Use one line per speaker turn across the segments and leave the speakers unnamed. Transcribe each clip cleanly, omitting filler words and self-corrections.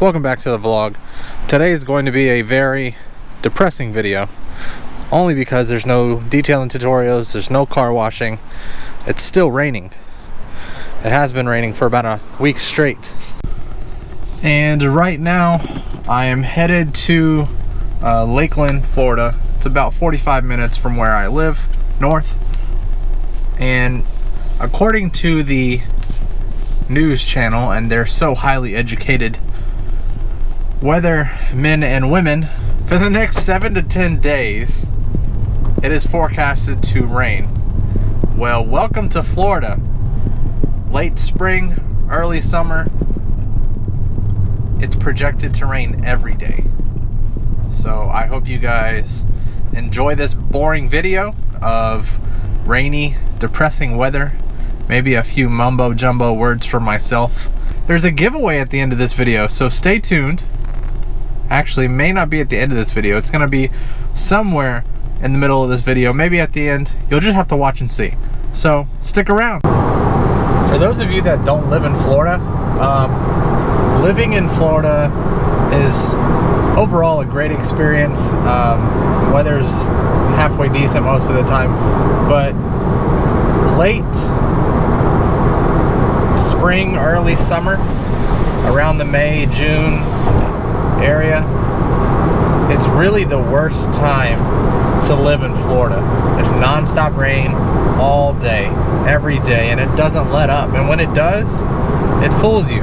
welcome back to the vlog. Today is going to be a very depressing video, only because there's no detailing tutorials, there's no car washing. It's still raining. It has been raining for about a week straight. And right now I am headed to Lakeland, Florida. It's about 45 minutes from where I live, north. And according to the news channel, and they're so highly educated weather men and women, for the next 7 to 10 days it is forecasted to rain. Well, welcome to Florida. Late spring, early summer, it's projected to rain every day. So I hope you guys enjoy this boring video of rainy, depressing weather. Maybe a few mumbo jumbo words for myself. There's a giveaway at the end of this video, so stay tuned. Actually, may not be at the end of this video. It's gonna be somewhere in the middle of this video, maybe at the end. You'll just have to watch and see. So stick around. For those of you that don't live in Florida, living in Florida is overall a great experience. Weather's halfway decent most of the time, but late spring, early summer, around the May, June area, it's really the worst time to live in Florida. It's non-stop rain all day, every day, and it doesn't let up. And when it does, it fools you,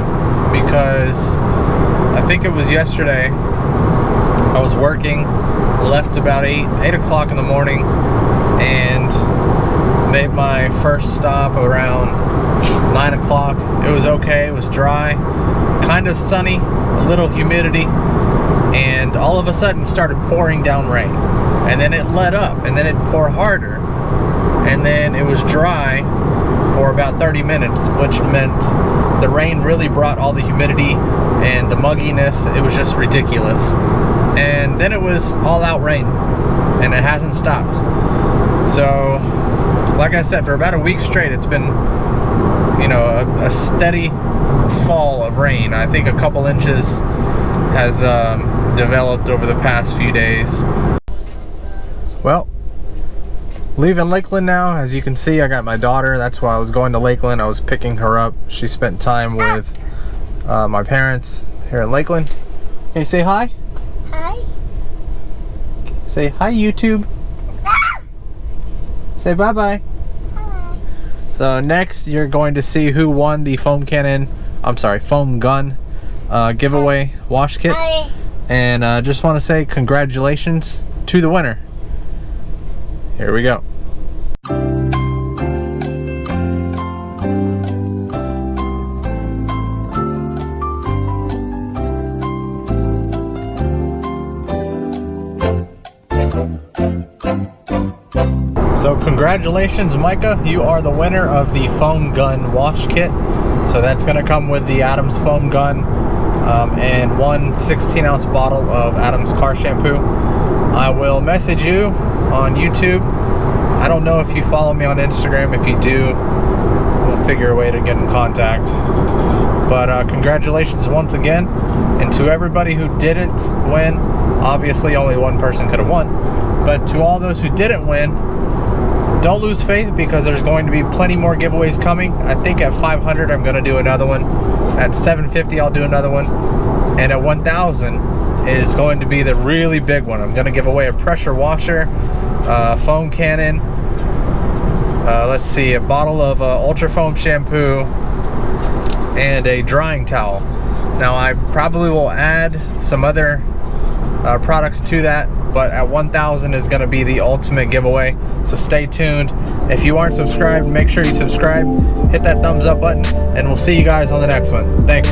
because I think it was yesterday I was working, left about 8 o'clock in the morning, and made my first stop around 9 o'clock. It was okay, it was dry, kind of sunny, a little humidity, and all of a sudden started pouring down rain. And then it let up, and then it poured harder, and then it was dry for about 30 minutes, which meant the rain really brought all the humidity and the mugginess. It was just ridiculous. And then it was all out rain, and it hasn't stopped. So like I said, for about a week straight, it's been, you know, a steady fall of rain. I think a couple inches has developed over the past few days. Well, leaving Lakeland now. As you can see, I got my daughter. That's why I was going to Lakeland. I was picking her up. She spent time with my parents here in Lakeland. Hey, say hi.
Hi.
Say hi, YouTube. Say bye-bye.
Hi.
So next, you're going to see who won the foam gun giveaway wash kit.
Hi.
And just want to say congratulations to the winner. Here we go. So congratulations, Micah, you are the winner of the foam gun wash kit. So that's going to come with the Adams foam gun and one 16-ounce bottle of Adams car shampoo. I will message you on YouTube. I don't know if you follow me on Instagram. If you do, we'll figure a way to get in contact. But congratulations once again. And to everybody who didn't win, obviously only one person could have won, but to all those who didn't win, don't lose faith, because there's going to be plenty more giveaways coming. I think at 500 I'm going to do another one. At 750 I'll do another one. And at 1,000 is going to be the really big one. I'm going to give away a pressure washer, foam cannon, let's see, a bottle of ultra foam shampoo, and a drying towel. Now I probably will add some other products to that, but at 1,000 is going to be the ultimate giveaway. So stay tuned. If you aren't subscribed, make sure you subscribe, hit that thumbs up button, and we'll see you guys on the next one. Thanks.